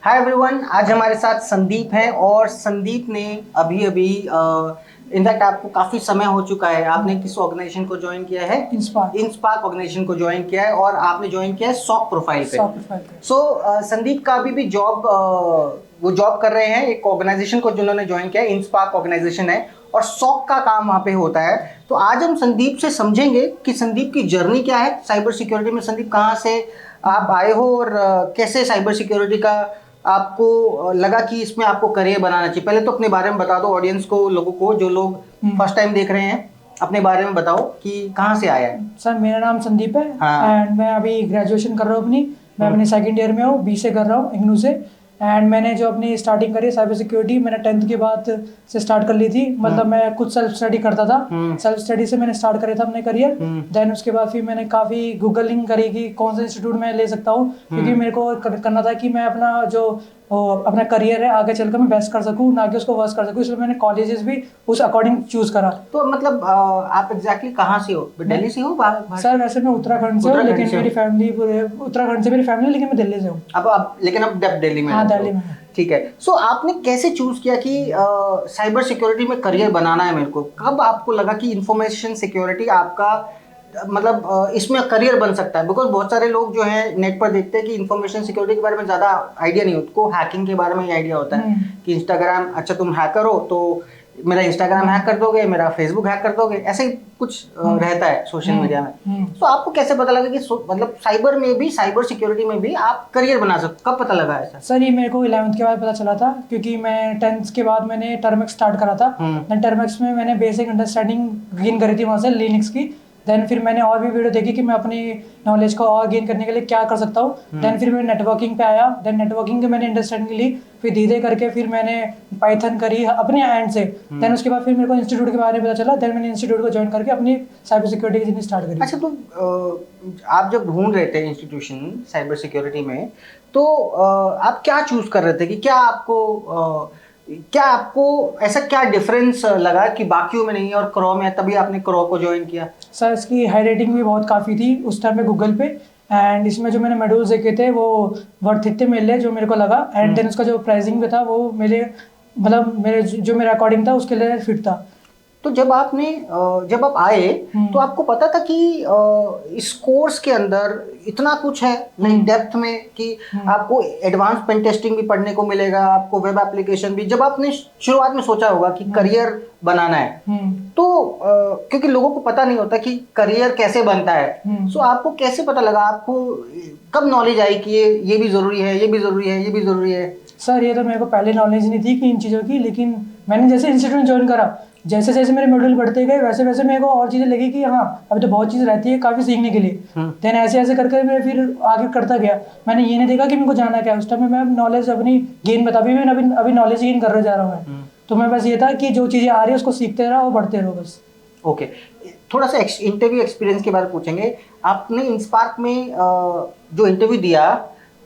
Hi everyone, आज हमारे साथ संदीप हैं और संदीप ने अभी अभी इनफैक्ट आपको काफ़ी समय हो चुका है, आपने किस ऑर्गेनाइजेशन को ज्वाइन किया है? इंस्पार्क ऑर्गेनाइजेशन को ज्वाइन किया है और आपने ज्वाइन किया है सॉक प्रोफाइल पे। संदीप का अभी भी जॉब वो जॉब कर रहे हैं एक ऑर्गेनाइजेशन को जिन्होंने ज्वाइन किया है, इंस्पार्क ऑर्गेनाइजेशन है और सॉक का काम वहाँ पे होता है। तो आज हम संदीप से समझेंगे कि संदीप की जर्नी क्या है साइबर सिक्योरिटी में। संदीप, कहाँ से आप आए हो और कैसे साइबर सिक्योरिटी का आपको लगा कि इसमें आपको करियर बनाना चाहिए? पहले तो अपने बारे में बता दो ऑडियंस को, लोगों को जो लोग फर्स्ट टाइम देख रहे हैं, अपने बारे में बताओ कि कहाँ से आया है। सर, मेरा नाम संदीप है। हाँ। एंड मैं अभी ग्रेजुएशन कर रहा हूँ मैं अपने सेकंड ईयर में हूँ, बी से कर रहा हूँ इग्नू से। एंड मैंने जो अपनी स्टार्टिंग करी साइबर सिक्योरिटी, मैंने 10th के बाद से स्टार्ट कर ली थी। मतलब मैं खुद सेल्फ स्टडी करता था, सेल्फ स्टडी से मैंने स्टार्ट करा था अपने करियर। देन उसके बाद फिर मैंने काफ़ी गूगलिंग करी कि कौन सा इंस्टीट्यूट में ले सकता हूँ, क्योंकि मेरे को करना था कि मैं अपना जो अपना करियर है आगे चलकर मैं बेस्ट कर सकूँ, ना कि उसको वर्स्ट कर सकूँ। इसलिए मैंने कॉलेजेस भी उस अकॉर्डिंग चूज करा। तो मतलब आप एग्जैक्टली कहाँ से हो? दिल्ली से हो? सर, वैसे मैं उत्तराखंड से हूँ, लेकिन मेरी फैमिली पूरे उत्तराखंड से मेरी फैमिली, लेकिन मैं दिल्ली से हूँ। लेकिन अब दिल्ली में? हाँ, दिल्ली में। ठीक है। सो आपने कैसे चूज किया कि साइबर सिक्योरिटी में करियर बनाना है मेरे को? कब आपको लगा कि इंफॉर्मेशन सिक्योरिटी आपका मतलब इसमें करियर बन सकता है? बिकॉज बहुत सारे लोग जो है नेट पर देखते हैं कि इंफॉर्मेशन सिक्योरिटी के बारे में ज़्यादा आइडिया नहीं होता, उनको हैकिंग के बारे में ही आइडिया होता है कि इंस्टाग्राम, अच्छा तुम हैकर हो तो मेरा इंस्टाग्राम हैक कर दोगे, मेरा फेसबुक हैक कर दोगे, ऐसे ही कुछ रहता है सोशल मीडिया में। तो आपको कैसे पता लगा कि मतलब साइबर में भी, साइबर सिक्योरिटी में भी आप करियर बना सकते? कब पता लगा ऐसा? सर, ये मेरे को 11th के बाद पता चला था, क्योंकि मैं 10th के बाद मैंने टर्मेक्स स्टार्ट करा था। टर्मेक्स में मैंने बेसिक अंडरस्टैंडिंग गेन करी थी वहाँ से, लिनक्स की। देन फिर मैंने और भी वीडियो देखी कि मैं अपनी नॉलेज को और गेन करने के लिए क्या कर सकता हूँ। देन फिर मैं नेटवर्किंग पे आया। देन नेटवर्किंग के मैंने अंडरस्टैंडिंग ली, फिर धीरे करके फिर मैंने पाइथन करी अपने एंड से। देन उसके बाद फिर मेरे को इंस्टीट्यूट के बारे में पता चला। देन मैंने इंस्टीट्यूट को ज्वाइन करके अपनी साइबर सिक्योरिटी की जर्नी स्टार्ट करी। अच्छा, तो आप जब ढूंढ रहे थे इंस्टीट्यूशन साइबर सिक्योरिटी में, तो आप क्या चूज कर रहे थे कि क्या आपको ऐसा क्या डिफरेंस लगा कि बाकियों में नहीं है और क्रो में, तभी आपने क्रो को ज्वाइन किया? सर, इसकी हाई रेटिंग भी बहुत काफ़ी थी उस टाइम पे गूगल पे। एंड इसमें जो मैंने मॉड्यूल्स देखे थे वो वर्थ इट थे मेरे लिए, जो मेरे को लगा। एंड देन उसका जो प्राइसिंग भी था वो मेरे मतलब मेरे अकॉर्डिंग था, उसके लिए फिट था। तो जब आप आए तो आपको पता था कि इस कोर्स के अंदर इतना कुछ है नहीं डेप्थ में कि आपको एडवांस पेन टेस्टिंग भी पढ़ने को मिलेगा, आपको वेब एप्लीकेशन भी? जब आपने शुरुआत में सोचा होगा कि करियर बनाना है, तो क्योंकि लोगों को पता नहीं होता कि करियर कैसे बनता है, सो आपको कैसे पता लगा, आपको कब नॉलेज आई कि ये भी ज़रूरी है, ये भी ज़रूरी है, ये भी ज़रूरी है? सर, ये तो मेरे को पहले नॉलेज नहीं थी कि इन चीज़ों की, लेकिन मैंने जैसे इंस्टीट्यूट ज्वाइन करा, जैसे जैसे मेरे मॉड्यूल बढ़ते गए वैसे वैसे मेरे को और चीज़ें लगी कि हाँ, अभी तो बहुत चीज़ रहती है काफ़ी सीखने के लिए। देन ऐसे ऐसे करके मैं फिर आगे करता गया। मैंने ये नहीं देखा कि मेरे को जाना क्या है। उस टाइम में मैं नॉलेज अपनी गेन बता भी, मैं अभी नॉलेज गेन कर जा रहा हूँ मैं। तो मैं बस ये था कि जो चीज़ें आ रही है उसको सीखते रहो और बढ़ते रहो बस। ओके, थोड़ा सा इंटरव्यू एक्सपीरियंस के बारे में पूछेंगे। आपने इंस्पार्क में जो इंटरव्यू दिया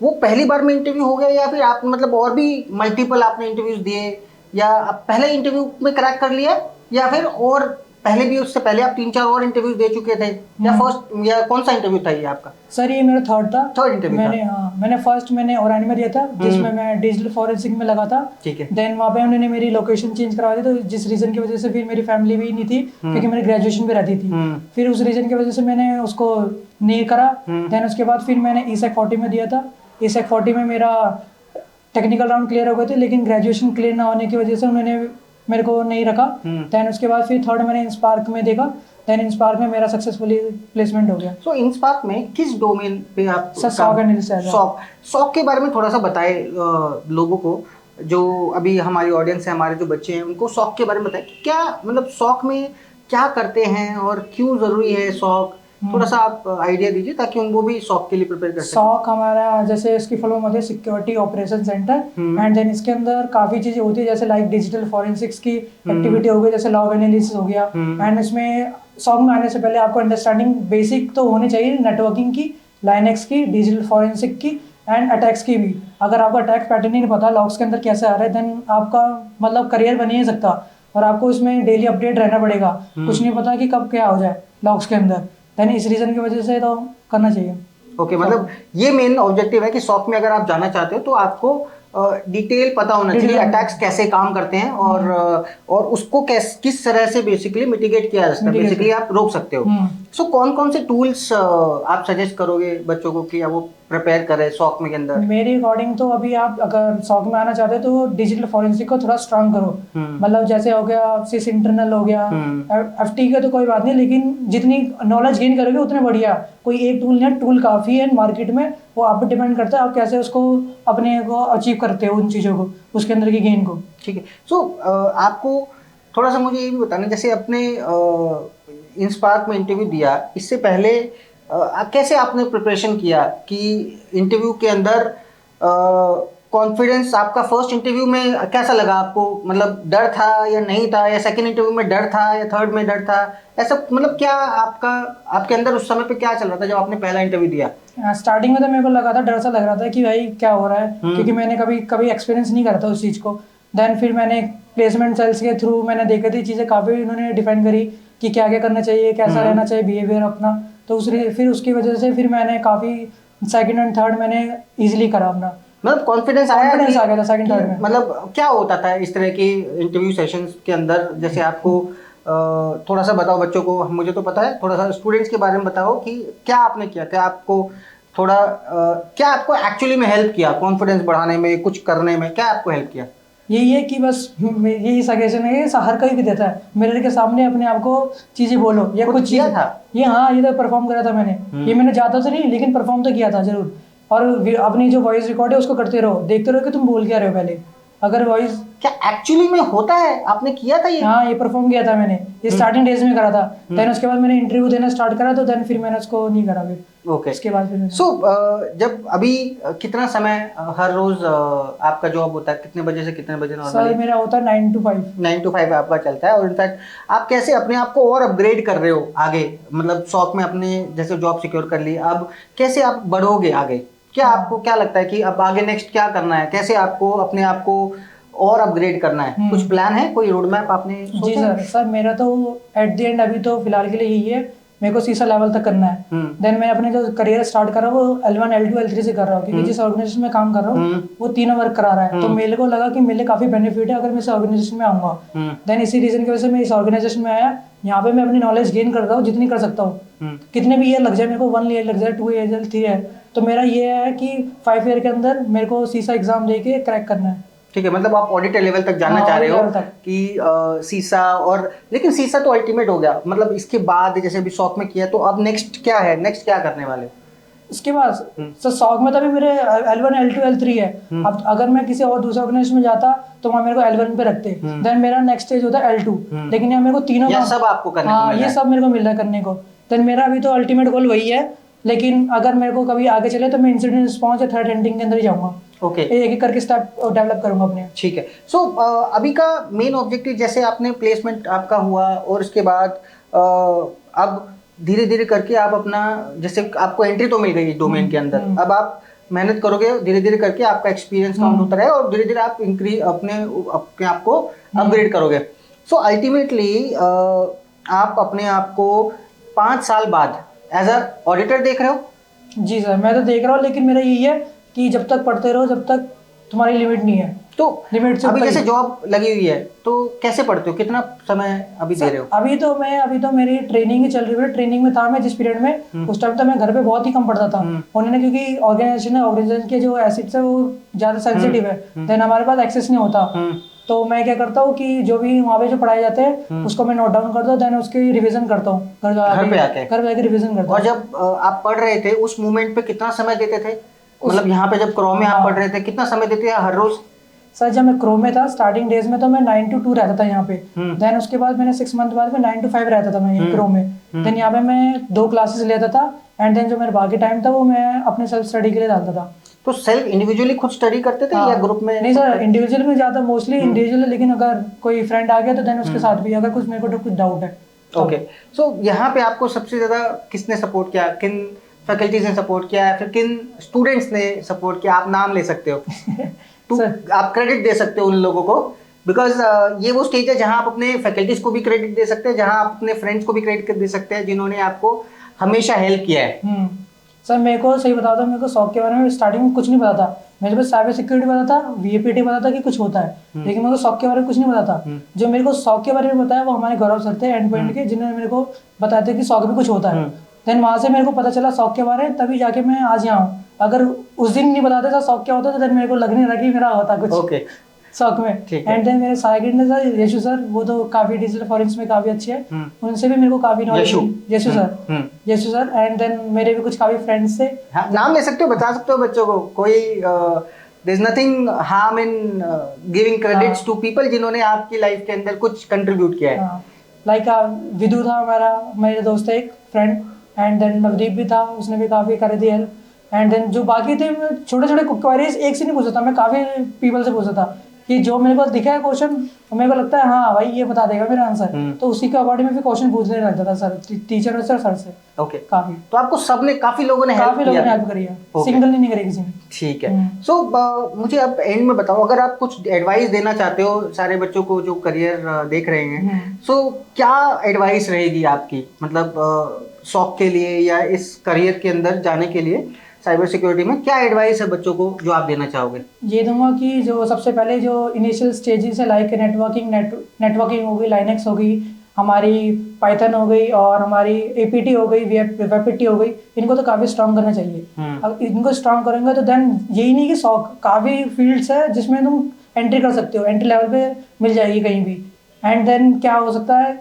वो पहली बार में इंटरव्यू हो गया, या फिर आप मतलब और भी मल्टीपल आपने इंटरव्यूज दिए, या आप पहले इंटरव्यू में क्रैक कर लिया, या फिर और पहले भी, उससे पहले आप 3-4 और इंटरव्यूज दे चुके थे, या फर्स्ट, या कौन सा इंटरव्यू था ये आपका? सर, ये मेरा थर्ड इंटरव्यू था। मैंने फर्स्ट ओरानी में दिया था, जिसमें मैं डिजिटल फॉरेंसिक में लगा था। ठीक है। देन वहाँ पे उन्होंने मेरी लोकेशन चेंज करवा दी, तो जिस रीजन की वजह से फिर मेरी फैमिली भी नहीं थी, क्योंकि मेरी ग्रेजुएशन पे रहती थी। फिर उस रीजन की वजह से मैंने उसको नहीं करा। देन उसके बाद फिर मैंने ESEC 40 में दिया था। ESEC 40 में मेरा टेक्निकल राउंड क्लियर हो गए थे, लेकिन ग्रेजुएशन क्लियर ना होने की वजह से उन्होंने मेरे को नहीं रखा। देन उसके बाद फिर थर्ड मैंने इंस्पार्क में देखा। देन इंस्पार्क में मेरा सक्सेसफुली प्लेसमेंट हो गया। सो इंस्पार्क में किस डोमेन पे आप? Sir, sock analysis. सॉक के बारे में थोड़ा सा बताए लोगों को, जो अभी हमारी ऑडियंस है, हमारे जो बच्चे हैं, उनको सॉक के बारे में बताए। क्या मतलब सॉक में क्या करते हैं और क्यों ज़रूरी है सॉक? थोड़ा सा आप आइडिया दीजिए ताकि वो भी सॉक के लिए प्रिपेयर कर सकें। सॉक हमारा, जैसे इसकी फुल फॉर्म होती है security operation center. And then इसके अंदर काफ़ी चीज़ें होती है, जैसे लाइक डिजिटल फॉरेंसिक्स की एक्टिविटी हो गई, जैसे लॉग एनालिसिस हो गया। एंड इसमें सॉक में आने से पहले आपको अंडरस्टैंडिंग बेसिक तो होनी चाहिए नेटवर्किंग की, लाइनेक्स की, डिजिटल फॉरेंसिक की, एंड अटैक्स की भी। अगर आपको अटैक पैटर्न ही नहीं पता लॉग्स के अंदर कैसे आ रहा है, देन आपका मतलब करियर बन ही नहीं सकता। और आपको इसमें डेली अपडेट रहना पड़ेगा। कुछ नहीं पता कि कब क्या हो जाए लॉग्स के अंदर। देन इस रीज़न की वजह से तो करना चाहिए। ओके, मतलब ये मेन ऑब्जेक्टिव है कि सॉक में अगर आप जाना चाहते हो तो आपको डिटेल पता होना चाहिए अटैक्स कैसे काम करते हैं और उसको किस तरह से बेसिकली मिटिगेट किया जा सकता है, बेसिकली आप रोक सकते हो। सो कौन कौन से टूल्स आप सजेस्ट करोगे बच्चों को कि वो प्रिपेयर करें सॉक में के अंदर? मेरे अकॉर्डिंग तो अभी आप अगर सॉक में आना चाहते हो तो डिजिटल फॉरेंसिक को थोड़ा स्ट्रांग करो। मतलब जैसे हो गया सिस इंटरनल हो गया, एफटी का तो कोई बात नहीं, लेकिन जितनी नॉलेज गेन करोगे उतने बढ़िया। कोई एक टूल नहीं है, टूल काफ़ी है मार्केट में, वो आप पे डिपेंड करता है आप कैसे उसको अपने को अचीव करते हो उन चीज़ों को, उसके अंदर की गेन को। ठीक है। सो आपको थोड़ा सा मुझे ये भी बताना, जैसे अपने इंस्पार्क में इंटरव्यू दिया, इससे पहले कैसे आपने प्रिपरेशन किया कि इंटरव्यू के अंदर कॉन्फिडेंस आपका फर्स्ट इंटरव्यू में कैसा लगा आपको? मतलब डर था या नहीं था, या सेकंड इंटरव्यू में डर था या थर्ड में डर था, ऐसा मतलब क्या आपके अंदर उस समय पे क्या चल रहा था जब आपने पहला इंटरव्यू दिया? स्टार्टिंग में तो मेरे को लगा था, डर सा लग रहा था कि भाई क्या हो रहा है, क्योंकि मैंने कभी एक्सपीरियंस नहीं करा था उस चीज़ को। देन फिर मैंने प्लेसमेंट सेल्स के थ्रू मैंने देखी थी चीज़ें, काफ़ी उन्होंने डिफाइन करी कि क्या क्या करना चाहिए, कैसा रहना चाहिए बिहेवियर अपना। तो फिर उसकी वजह से फिर मैंने काफ़ी सेकंड एंड थर्ड मैंने इजीली करा अपना। मतलब कॉन्फिडेंस आ गया था सेकंड थर्ड में। मतलब क्या होता था इस तरह के इंटरव्यू सेशंस के अंदर? जैसे आपको थोड़ा सा बताओ बच्चों को, मुझे तो पता है, थोड़ा सा स्टूडेंट्स के बारे में बताओ कि क्या आपने किया, क्या आपको थोड़ा क्या आपको एक्चुअली में हेल्प किया कॉन्फिडेंस बढ़ाने में, कुछ करने में, क्या आपको हेल्प किया? यही है कि बस यही सजेशन है, हर कोई भी देता है, मिरर के सामने अपने आप को चीजें बोलो। ये कुछ किया था ये, हाँ ये तो परफॉर्म करा था मैंने। ये मैंने ज्यादा तो नहीं लेकिन परफॉर्म तो किया था जरूर। और अपनी जो वॉइस रिकॉर्ड है उसको करते रहो, देखते रहो कि तुम बोल क्या रहे हो पहले। अगर वॉइस क्या एक्चुअली में होता है, आपने किया था ये? हाँ ये परफॉर्म किया था मैंने, ये स्टार्टिंग डेज में करा था। देन उसके बाद मैंने इंटरव्यू देना स्टार्ट करा, तो देन फिर मैंने उसको नहीं करा फिर। ओके। इसके बाद फिर सो जब अभी कितना समय हर रोज आपका जॉब होता है, कितने बजे से कितने बजे नॉर्मली? सर मेरा होता है 9 to 5। 9 to 5 आपका चलता है। और इनफैक्ट आप कैसे अपने आप को और अपग्रेड कर रहे हो आगे? मतलब शॉक में अपने जैसे जॉब सिक्योर कर ली, अब कैसे आप बढ़ोगे आगे? क्या आपको क्या लगता है कि अब आगे नेक्स्ट क्या करना है? कैसे आपको अपने आप को और अपग्रेड करना है? कुछ प्लान है, कोई रोड मैप आपने सोचा? जी सर मेरा तो एट द एंड अभी तो फिलहाल के लिए यही है, मेरे को सीसा लेवल तक करना है। देन मैं अपने जो करियर स्टार्ट कर रहा हूँ वो L1 L2 L3 से कर रहा हूँ, क्योंकि जिस ऑर्गेनाइजेशन में काम कर रहा हूँ वो 3 वर्क करा रहा है। तो मेरे को लगा कि मेरे काफी बेनिफिट है अगर मैं इस ऑर्गेनाइजेशन में आऊंगा। देन इसी रीजन की वजह से मैं इस ऑर्गेनाइजेशन में आया। यहाँ पे मैं अपनी नॉलेज गेन कर रहा हूँ जितनी कर सकता हूँ। कितने भी ईयर लग जाए, मेरे को 1 ईयर लग जाए, 2 ईयर 3 ईयर, तो मेरा ये है कि 5 ईयर के अंदर मेरे को सीसा एग्जाम दे के क्रैक करना है। ठीक है, मतलब आप ऑडिटर लेवल तक जाना चाह रहे हो कि सीसा। और लेकिन सीसा तो अल्टीमेट हो गया, मतलब इसके बाद जैसे अभी शॉक में किया, तो अब नेक्स्ट क्या है, नेक्स्ट क्या करने वाले? इसके बाद सर शॉक में तो अभी मेरे L1 L2 L3 है। अब अगर मैं किसी और दूसरे ऑर्गेनाइजेशन में जाता तो वहाँ मेरे को L1 पे रखते, देन मेरा नेक्स्ट स्टेज होता है L2। लेकिन यहाँ मेरे को तीनों सब आपको करने को मिल रहा है। ये सब मेरे को मिल रहा है करने को। देन मेरा अभी तो अल्टीमेट गोल वही है, लेकिन अगर मेरे को कभी आगे चले तो मैं इंसिडेंट रिस्पॉन्स या थ्रेट हंटिंग के अंदर ही जाऊंगा। ओके, एक एक करके स्टेप डेवलप करूंगा अपने। ठीक है। सो अभी का मेन ऑब्जेक्टिव, जैसे आपने प्लेसमेंट आपका हुआ और उसके बाद अब धीरे धीरे करके आप अपना, जैसे आपको एंट्री तो मिल गई डोमेन के अंदर, अब आप मेहनत करोगे, धीरे धीरे करके आपका एक्सपीरियंस काउंट होता रहे और धीरे धीरे आप अपने आप को अपग्रेड करोगे। सो अल्टीमेटली आप अपने आप को 5 साल बाद एज अ ऑडिटर देख रहे हो? जी सर मैं तो देख रहा हूँ, लेकिन मेरा यही है कि जब तक पढ़ते रहो, जब तक तुम्हारी लिमिट नहीं है। तो लिमिट से अभी जैसे जॉब लगी हुई है तो कैसे पढ़ते हो, कितना समय अभी दे रहे हो? अभी तो मेरी ट्रेनिंग ही चल रही है। ट्रेनिंग में था मैं जिस पीरियड में, उस टाइम तो मैं घर पे बहुत ही कम पढ़ता था। उन्होंने क्योंकि ऑर्गेनाइजेशन के जो एसेट्स है वो ज्यादा सेंसिटिव है, देन हमारे पास एक्सेस नहीं होता। तो मैं क्या करता हूँ कि जो भी वहाँ पे जो पढ़ाए जाते हैं उसको मैं नोट डाउन करता हूँ, देन उसकी रिवीजन करता हूँ घर पे आके रिवीजन करता हूँ। और जब आप पढ़ रहे थे उस मोमेंट पे कितना समय देते थे? मतलब यहाँ पे जब क्रोम में आप पढ़ रहे थे कितना समय देते थे हर रोज? सर जब मैं क्रोम में था स्टार्टिंग डेज में तो मैं 9 to 2 रहता था यहाँ पे। देन उसके बाद मैंने 6 मंथ बाद में 9 to 5 रहता था मैं क्रोम में। देन यहाँ पे मैं 2 क्लासेस लेता था, एंड देन जो मेरा बाकी टाइम था वो मैं अपने सेल्फ स्टडी के लिए डालता था। तो सेल्फ इंडिविजुअली खुद स्टडी करते थे या ग्रुप में? नहीं सर इंडिविजुअल में ज्यादा, मोस्टली इंडिविजुअल, लेकिन अगर कोई फ्रेंड आ गया तो देन उसके साथ भी, अगर कुछ मेरे को कुछ डाउट है। ओके, सो यहाँ पे आपको सबसे ज्यादा किसने सपोर्ट किया? किन फैकल्टीज ने सपोर्ट किया है, फिर किन स्टूडेंट्स ने सपोर्ट किया? आप नाम ले सकते हो आप क्रेडिट दे सकते हो उन लोगों को, बिकॉज ये वो स्टेज है जहां आप अपने फैकल्टीज को भी क्रेडिट दे सकते हैं, जहां आप अपने फ्रेंड्स को भी क्रेडिट दे सकते हैं जिन्होंने आपको हमेशा हेल्प किया है। सर मेरे को सही बताता हूँ, मेरे को शौक के बारे में स्टार्टिंग में कुछ नहीं पता था। मेरे पास साइबर सिक्योरिटी पता था, वीएपीटी पता था कि कुछ होता है, लेकिन मेरे को शौक के बारे में कुछ नहीं पता था। जो मेरे को शौक के बारे में बताया वो हमारे गौरव सर थे एंड पॉइंट के, जिन्होंने मेरे को बताया था कि शौक में कुछ होता है। देन वहाँ से मेरे को पता चला शौक के बारे में, तभी जाके मैं आज यहाँ हूँ। अगर उस दिन नहीं बताते था शौक क्या होता तो देन मेरे को लगने लगा कि मेरा होता कुछ ओके शौक में। एंड देन मेरे साइकिल ने सर यशु सर, वो तो काफी डिजिटल फॉरेंसिक्स में काफी अच्छे हैं, उनसे भी मेरे को काफी knowledge. Yashu sir and then मेरे भी कुछ काफी फ्रेंड्स थे। हाँ, नाम ले सकते हो, बता सकते हो बच्चों को, कोई there is nothing harm in giving credits to people जिन्होंने आपकी लाइफ के अंदर कुछ कंट्रीब्यूट किया है। लाइक विदु था हमारा, मेरे दोस्त है एक फ्रेंड, एंड देन नवदीप भी था, उसने भी काफी कर दी हेल्प। एंड देन जो बाकी थे, छोटे छोटे क्वेरीज एक से नहीं पूछता था, मैं काफी पीपल से पूछता था कि जो मेरे को दिखा है क्वेश्चन, मेरे को लगता है हाँ भाई ये बता देगा मेरा आंसर, तो उसी के अकॉर्डिंग में भी क्वेश्चन पूछने लगता था सर, टीचर और सर से। ओके, काफी तो आपको सबने, काफी लोगों ने हेल्प करी है, सिंगल नहीं करी किसी ने। ठीक है। सो मुझे अब एंड में बताओ, अगर आप कुछ एडवाइस देना चाहते हो सारे बच्चों को जो करियर देख रहे हैं, सो क्या एडवाइस रहेगी आपकी, मतलब शौक के लिए या इस करियर के अंदर जाने के लिए साइबर सिक्योरिटी में क्या एडवाइस है बच्चों को जो आप देना चाहोगे? ये दूंगा कि जो सबसे पहले जो इनिशियल स्टेजेस है, लाइक नेटवर्किंग हो गई, लाइनेक्स हो गई, हमारी पाइथन हो गई और हमारी एपीटी हो गई, वेबपीटी हो गई, इनको तो काफ़ी स्ट्रॉन्ग करना चाहिए। अगर इनको स्ट्रॉन्ग करेंगे तो देन यही नहीं कि शौक, काफ़ी फील्ड्स है जिसमें तुम एंट्री कर सकते हो, एंट्री लेवल पे मिल जाएगी कहीं भी। एंड देन क्या हो सकता है,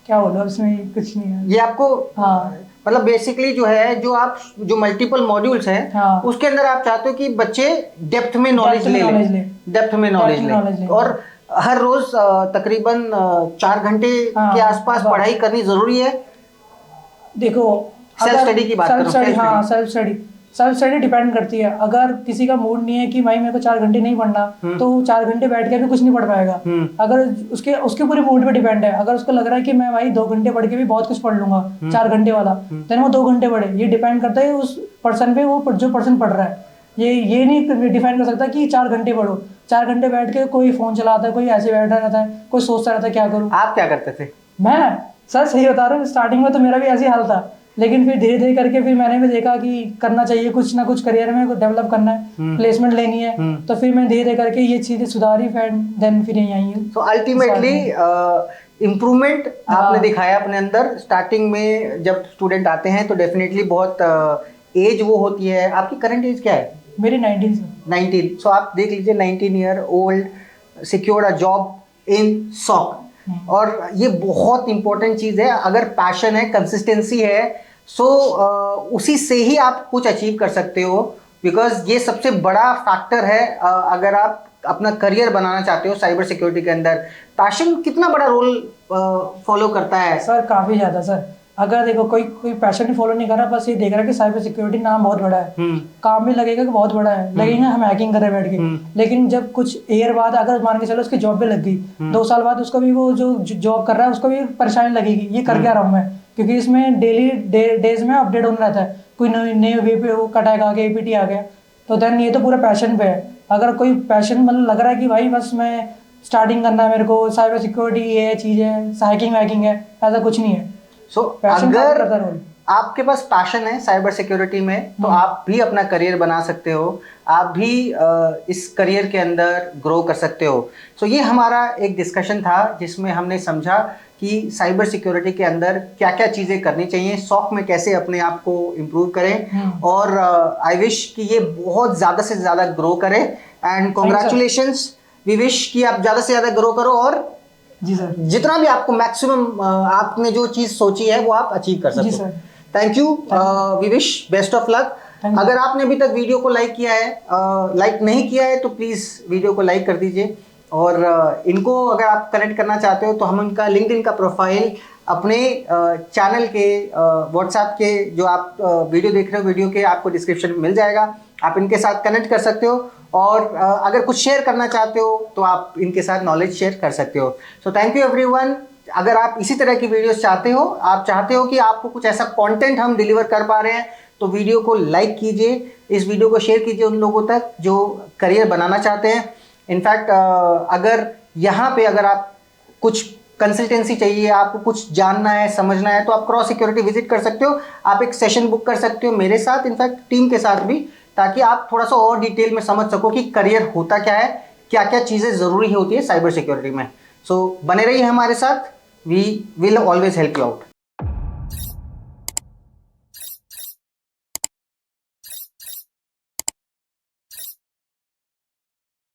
क्या बोलो इसमें, कुछ नहीं है ये आपको। हाँ, मतलब बेसिकली जो है, जो आप जो मल्टीपल मॉड्यूल्स हैं, हाँ, उसके अंदर आप चाहते हो कि बच्चे डेप्थ में नॉलेज ले, डेप्थ में नॉलेज ले, और हर रोज तकरीबन 4 घंटे के आसपास पढ़ाई करनी जरूरी है। देखो सेल्फ स्टडी की बात करो। हाँ, सेल्फ स्टडी डिपेंड करती है। अगर किसी का मूड नहीं है कि भाई मेरे को 4 घंटे नहीं पढ़ना, तो 4 घंटे बैठ के भी कुछ नहीं पढ़ पाएगा। अगर उसके पूरे मूड पे डिपेंड है। अगर उसको लग रहा है कि मैं भाई 2 घंटे पढ़ के भी बहुत कुछ पढ़ लूंगा 4 घंटे वाला, देन वो 2 घंटे पढ़े। ये डिपेंड करता है उस पर्सन पे, वो जो पर्सन पढ़ रहा है। ये नहीं डिफाइन कर सकता कि 4 घंटे पढ़ो। 4 घंटे बैठ के कोई फोन चलाता है, कोई ऐसे बैठा रहता है, कोई सोचता रहता है क्या करूँ। आप क्या करते थे? मैं सर सही बता रहा हूँ, स्टार्टिंग में तो मेरा भी ऐसे हाल था, लेकिन फिर धीरे धीरे करके फिर मैंने भी देखा कि करना चाहिए कुछ ना कुछ, करियर में डेवलप करना है, प्लेसमेंट लेनी है, तो फिर मैं धीरे धीरे करके ये चीजें सुधारी, देन फिर यहीं आई हूँ। सो अल्टीमेटली इम्प्रूवमेंट आपने दिखाया अपने अंदर। स्टार्टिंग में जब स्टूडेंट आते हैं तो डेफिनेटली बहुत एज वो होती है। आपकी करंट एज क्या है? मेरी 19। सो आप देख लीजिए, 19 year old, secured a job in SOC. और ये बहुत इंपॉर्टेंट चीज़ है। अगर पैशन है, कंसिस्टेंसी है, सो उसी से ही आप कुछ अचीव कर सकते हो, बिकॉज ये सबसे बड़ा फैक्टर है। अगर आप अपना करियर बनाना चाहते हो साइबर सिक्योरिटी के अंदर, पैशन कितना बड़ा रोल फॉलो करता है? सर काफ़ी ज़्यादा सर। अगर देखो कोई पैशन ही फॉलो नहीं कर रहा, बस ये देख रहा है कि साइबर सिक्योरिटी नाम बहुत बड़ा है, काम भी लगेगा कि बहुत बड़ा है, लगेगा हम हैकिंग कर रहे हैं बैठ के, लेकिन जब कुछ ईयर बाद अगर मान के चलो उसकी जॉब पे लग गई, 2 साल बाद उसको भी वो जो जॉब कर रहा है उसको भी परेशानी लगेगी, ये कर क्या रहा हूँ मैं, क्योंकि इसमें डेली डेज में अपडेट होना रहता है, कोई नए वे पे कटैक आ गया, एपीटी आ गया, तो देन ये तो पूरा पैशन पे है। अगर कोई पैशन मतलब लग रहा है कि भाई बस मैं स्टार्टिंग करना है मेरे को, साइबर सिक्योरिटी ये चीज़ है, हैकिंग वैकिंग है, ऐसा कुछ नहीं है। अगर आपके पास पैशन है साइबर सिक्योरिटी में, तो आप भी अपना करियर बना सकते हो, आप भी इस करियर के अंदर ग्रो कर सकते हो। सो ये हमारा एक डिस्कशन था जिसमें हमने समझा कि साइबर सिक्योरिटी के अंदर क्या क्या चीज़ें करनी चाहिए, शौक में कैसे अपने आप को इम्प्रूव करें, और आई विश कि ये बहुत ज़्यादा से ज़्यादा ग्रो करे। एंड कॉन्ग्रेचुलेशंस, वी विश कि आप ज़्यादा से ज़्यादा ग्रो करो, और जी सर, जितना भी आपको मैक्सिमम आपने जो चीज़ सोची है वो आप अचीव कर सकते हो। Thank you, we wish best of luck. अगर आपने अभी तक वीडियो को लाइक किया है, लाइक नहीं किया है, तो प्लीज़ वीडियो को लाइक कर दीजिए। और इनको अगर आप कनेक्ट करना चाहते हो तो हम उनका लिंक्डइन का प्रोफाइल अपने चैनल के व्हाट्सएप के जो आप वीडियो देख रहे हो, वीडियो के आपको डिस्क्रिप्शन में मिल जाएगा, आप इनके साथ कनेक्ट कर सकते हो। और अगर कुछ शेयर करना चाहते हो तो आप इनके साथ नॉलेज शेयर कर सकते हो। So thank you everyone. अगर आप इसी तरह की वीडियोस चाहते हो, आप चाहते हो कि आपको कुछ ऐसा कंटेंट हम डिलीवर कर पा रहे हैं, तो वीडियो को लाइक कीजिए, इस वीडियो को शेयर कीजिए उन लोगों तक जो करियर बनाना चाहते हैं। इनफैक्ट अगर यहाँ पे अगर आप कुछ कंसल्टेंसी चाहिए, आपको कुछ जानना है, समझना है, तो आप क्रॉस सिक्योरिटी विजिट कर सकते हो। आप एक सेशन बुक कर सकते हो मेरे साथ, इनफैक्ट टीम के साथ भी, ताकि आप थोड़ा सा और डिटेल में समझ सको कि करियर होता क्या है, क्या क्या चीज़ें ज़रूरी होती है साइबर सिक्योरिटी में। सो बने रहिए हमारे साथ, we will always help you out.